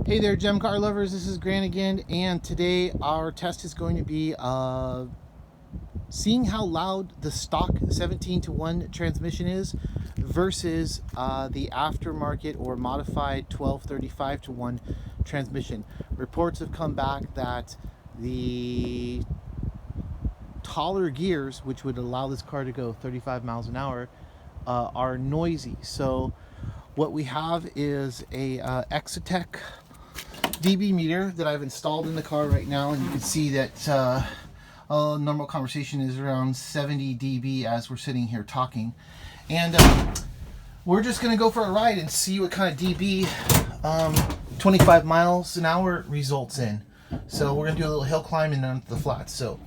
Hey there, gem car lovers, this is Grant again, and today our test is going to be seeing how loud the stock 17-to-1 transmission is versus the aftermarket or modified 12-35-to-1 transmission. Reports have come back that the taller gears, which would allow this car to go 35 miles an hour, are noisy. So what we have is a Exotec dB meter that I've installed in the car right now, and you can see that normal conversation is around 70 dB as we're sitting here talking. And we're just going to go for a ride and see what kind of dB 25 miles an hour results in. So we're going to do a little hill climb and then to the flats. So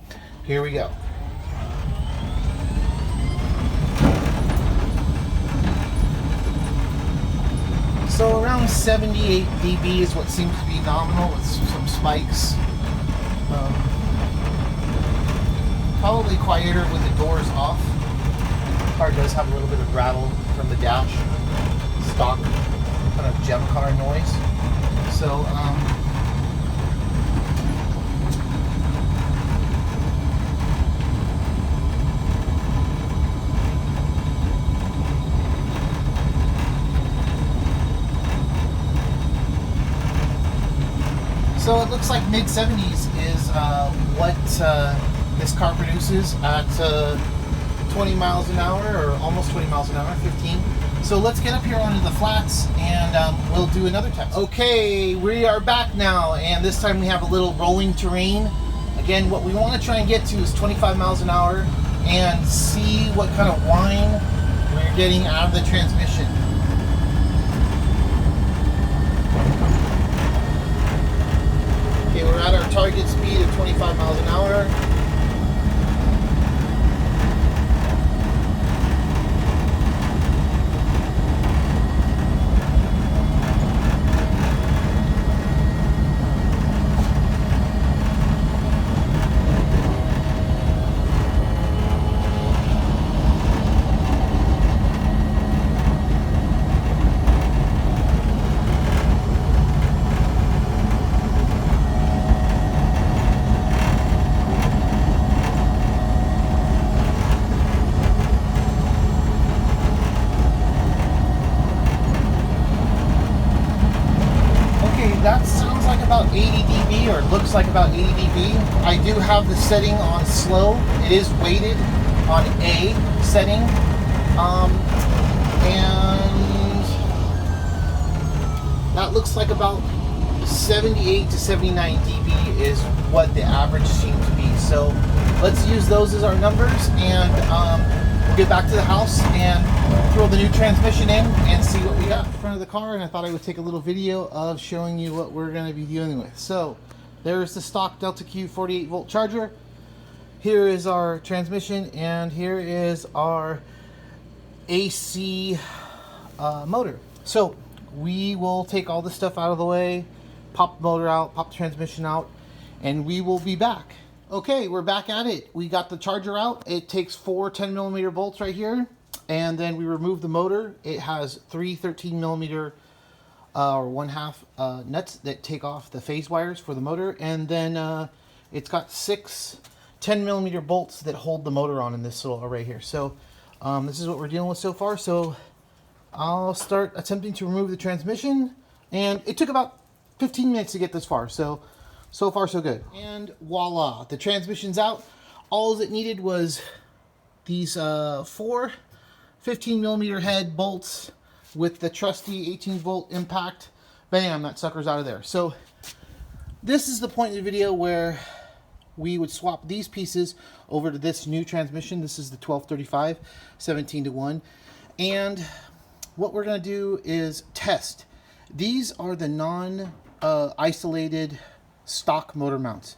here we go. So around 78 dB is what seems to be nominal with some spikes. Probably quieter with the doors off. The car does have a little bit of rattle from the dash. Stock kind of gem car noise. So So it looks like mid-70s is what this car produces at 20 miles an hour, or almost 20 miles an hour, 15. So let's get up here onto the flats and we'll do another test. Okay, we are back now, and this time we have a little rolling terrain. Again, what we want to try and get to is 25 miles an hour and see what kind of whine we're getting out of the transmission. Okay, we're at our target speed of 25 miles an hour. That sounds like about 80 dB, or looks like about 80 dB. I do have the setting on slow. It is weighted on A setting. And that looks like about 78 to 79 dB is what the average seems to be. So let's use those as our numbers, and we'll get back to the house and throw the new transmission in and see what we got in front of the car. And I thought I would take a little video of showing you what we're going to be dealing with. So there's the stock Delta Q 48 volt charger. Here is our transmission, and here is our AC motor. So we will take all this stuff out of the way, pop the motor out, pop the transmission out, and we will be back. Okay, we're back at it. We got the charger out. It takes 4 10mm bolts right here, and then we remove the motor. It has 3 13mm or 1/2 nuts that take off the phase wires for the motor, and then it's got 6 10mm bolts that hold the motor on in this little array here. So this is what we're dealing with so far. So I'll start attempting to remove the transmission, and it took about 15 minutes to get this far. So far so good. And voila, the transmission's out. All it needed was these 4 15mm head bolts with the trusty 18 volt impact. Bam, that sucker's out of there. So this is the point in the video where we would swap these pieces over to this new transmission. This is the 1235 17-to-1, and what we're going to do is test. These are the non-isolated stock motor mounts.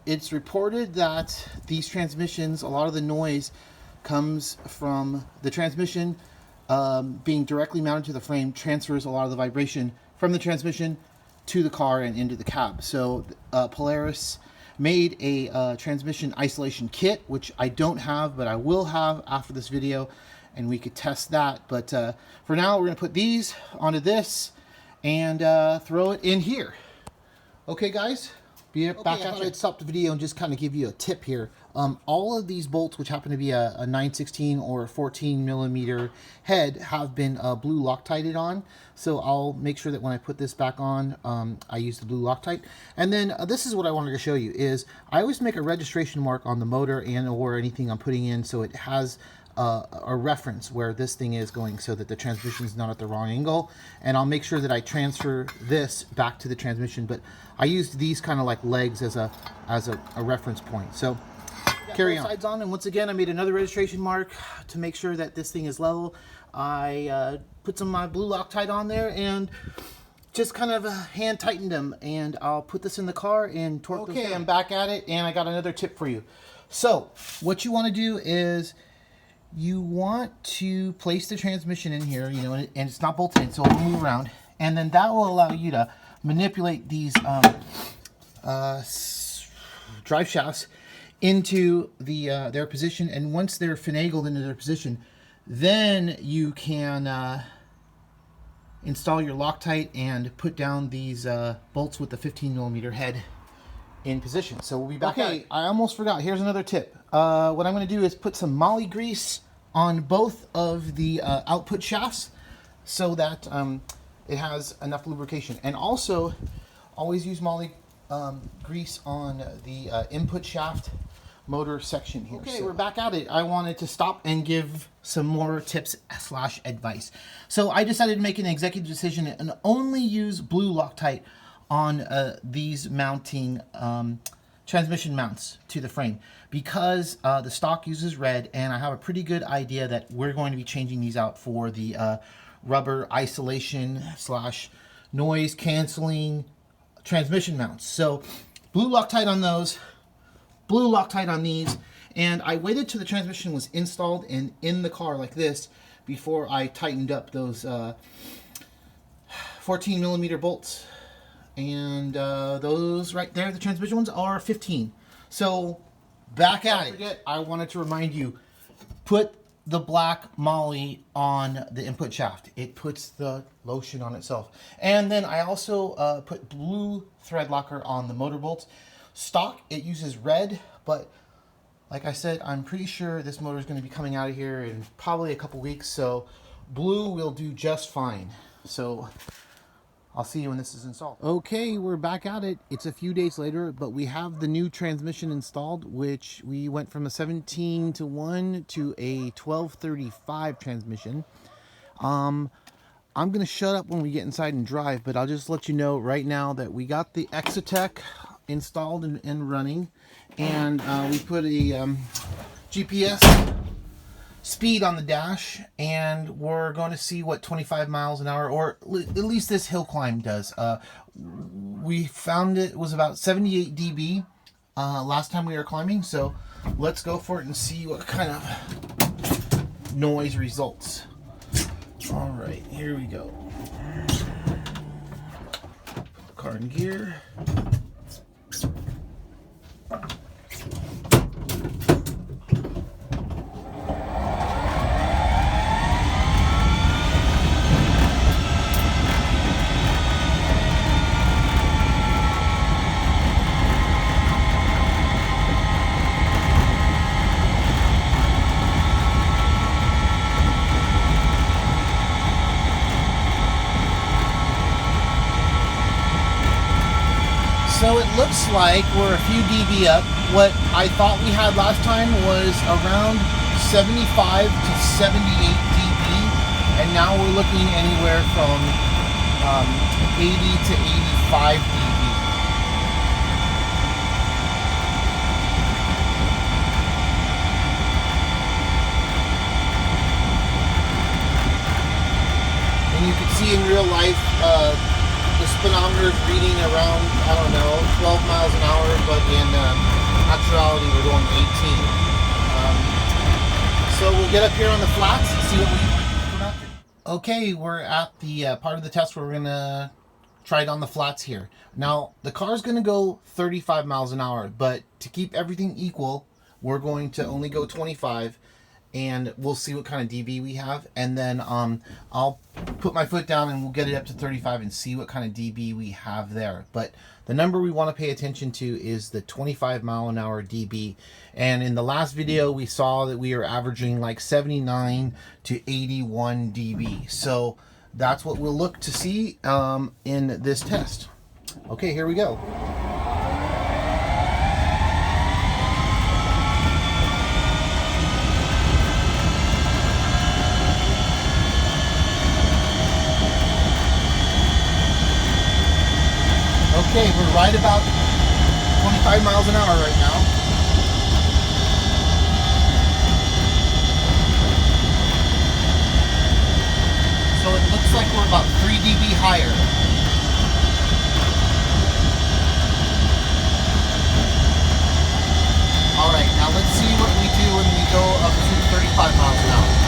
It's reported that these transmissions, a lot of the noise comes from the transmission being directly mounted to the frame, transfers a lot of the vibration from the transmission to the car and into the cab. So Polaris made a transmission isolation kit, which I don't have, but I will have after this video, and we could test that. But for now, we're going to put these onto this and throw it in here. Okay, guys, be back at you. I'd stop the video and just kind of give you a tip here. All of these bolts, which happen to be a 9/16 or 14 millimeter head, have been blue Loctited on. So I'll make sure that when I put this back on, I use the blue Loctite. And then this is what I wanted to show you is I always make a registration mark on the motor and or anything I'm putting in, so it has a reference where this thing is going, so that the transmission is not at the wrong angle. And I'll make sure that I transfer this back to the transmission, but I used these kind of like legs as a reference point. So carry on. Sides on, and once again I made another registration mark to make sure that this thing is level. I put some of my blue Loctite on there and just kind of hand tightened them, and I'll put this in the car and torque. Okay, I'm back at it, and I got another tip for you. So what you want to do is you want to place the transmission in here, you know, and it's not bolted in, so it'll move around, and then that will allow you to manipulate these drive shafts into their position. And once they're finagled into their position, then you can install your Loctite and put down these bolts with the 15 millimeter head in position. So we'll be back. Okay, I almost forgot. Here's another tip. What I'm going to do is put some moly grease on both of the output shafts so that it has enough lubrication. And also, always use moly grease on the input shaft motor section here. Okay, so we're back at it. I wanted to stop and give some more tips / advice. So I decided to make an executive decision and only use blue Loctite on these mounting transmission mounts to the frame, because the stock uses red, and I have a pretty good idea that we're going to be changing these out for the rubber isolation / noise canceling transmission mounts. So blue Loctite on those, blue Loctite on these, and I waited till the transmission was installed and in the car like this before I tightened up those 14 millimeter bolts. And those right there, the transmission ones, are 15. So back at it. I wanted to remind you, put the black moly on the input shaft. It puts the lotion on itself. And then I also put blue thread locker on the motor bolts. Stock, it uses red, but like I said, I'm pretty sure this motor is going to be coming out of here in probably a couple weeks, so blue will do just fine. So I'll see you when this is installed. Okay, we're back at it. It's a few days later, but we have the new transmission installed, which we went from a 17:1 to a 12:35 transmission. I'm going to shut up when we get inside and drive, but I'll just let you know right now that we got the Exotech installed and running, and we put a GPS speed on the dash, and we're going to see what 25 miles an hour, or at least this hill climb, does. We found it was about 78 dB last time we were climbing, so let's go for it and see what kind of noise results. All right, here we go. Put the car in gear. So it looks like we're a few dB up. What I thought we had last time was around 75 to 78 dB, and now we're looking anywhere from 80 to 85 dB. And you can see in real life, the speedometer is reading around, I don't know, 12 miles an hour, but in actuality we're going 18. So we'll get up here on the flats and see what we come after. Okay, we're at the part of the test where we're going to try it on the flats here. Now, the car's going to go 35 miles an hour, but to keep everything equal, we're going to only go 25. and we'll see what kind of dB we have, and then I'll put my foot down and we'll get it up to 35 and see what kind of dB we have there. But the number we want to pay attention to is the 25 mile an hour dB. And in the last video, we saw that we are averaging like 79 to 81 dB. So that's what we'll look to see in this test. Okay, here we go. Okay, we're right about 25 miles an hour right now. So it looks like we're about 3 dB higher. Alright, now let's see what we do when we go up to 35 miles an hour.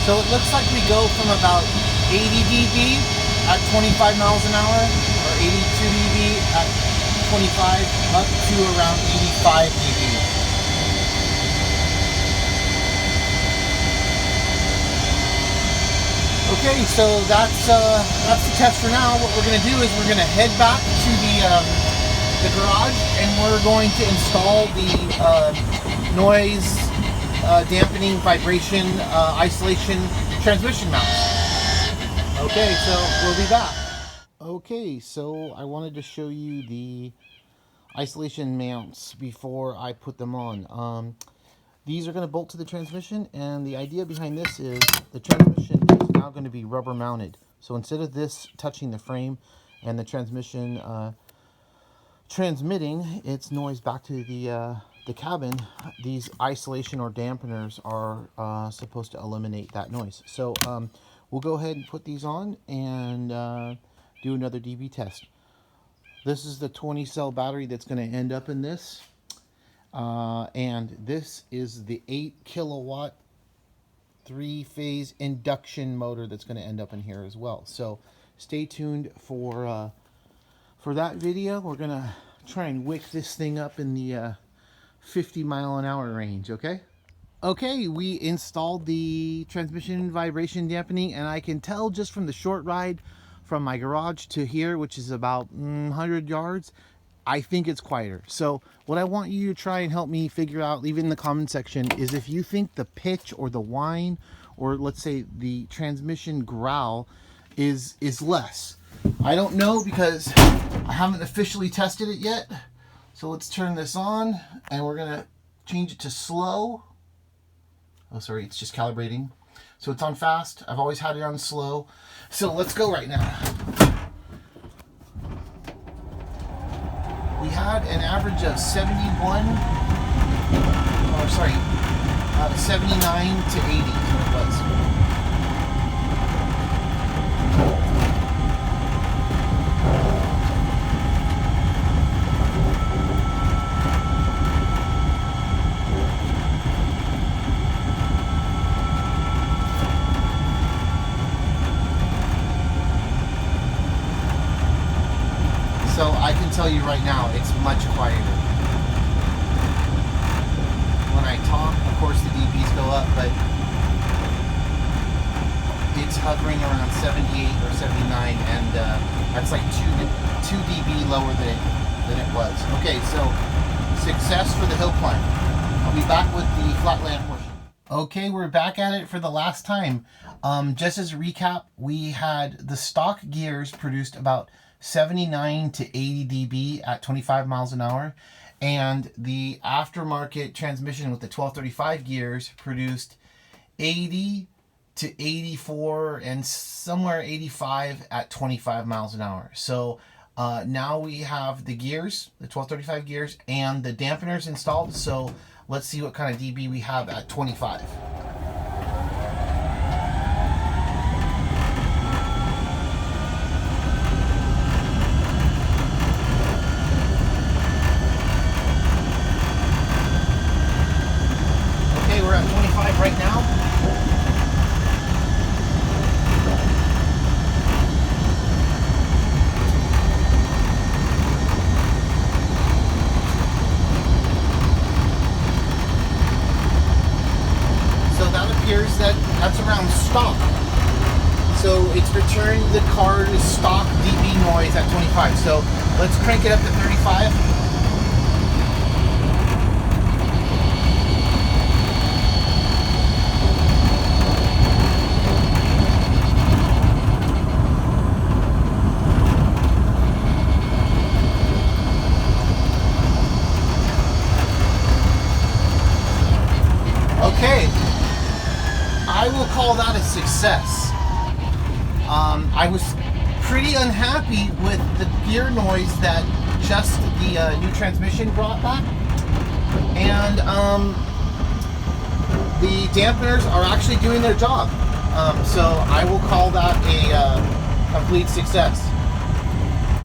So it looks like we go from about 80 dB at 25 miles an hour, or 82 dB at 25, up to around 85 dB. Okay, so that's the test for now. What we're going to do is we're going to head back to the garage, and we're going to install the noise dampening, vibration, isolation transmission mounts. Okay, so we'll be back. Okay, so I wanted to show you the isolation mounts before I put them on. These are going to bolt to the transmission, and the idea behind this is the transmission is now going to be rubber mounted. So instead of this touching the frame and the transmission transmitting its noise back to the cabin, these isolation or dampeners are supposed to eliminate that noise. So we'll go ahead and put these on and do another dB test. This is the 20 cell battery that's going to end up in this, and this is the 8 kilowatt 3-phase induction motor that's going to end up in here as well. So stay tuned for that video. We're going to try and wick this thing up in the 50 mile an hour range. Okay, we installed the transmission vibration dampening, and I can tell just from the short ride from my garage to here, which is about 100 yards, I think it's quieter. So what I want you to try and help me figure out, leave it in the comment section, is if you think the pitch or the whine, or let's say the transmission growl is less. I don't know because I haven't officially tested it yet. So let's turn this on, and we're gonna change it to slow. Oh, sorry, it's just calibrating. So it's on fast. I've always had it on slow. So let's go right now. We had an average of 79 to 80 is what it was. So I can tell you right now, it's much quieter. When I talk, of course the dBs go up, but it's hovering around 78 or 79, and that's like 2 dB lower than it was. Okay, so success for the hill climb. I'll be back with the flatland portion. Okay, we're back at it for the last time. Just as a recap, we had the stock gears produced about 79 to 80 dB at 25 miles an hour. And the aftermarket transmission with the 1235 gears produced 80 to 84 and somewhere 85 at 25 miles an hour. So now we have the gears, the 1235 gears, and the dampeners installed. So let's see what kind of dB we have at 25. Okay, we're at 25 right now. That's around stop. So it's returned the car's stock dB noise at 25. So let's crank it up to 35. Okay. I will call that a success. I was pretty unhappy with the gear noise that just the new transmission brought back. And the dampeners are actually doing their job. So I will call that a complete success.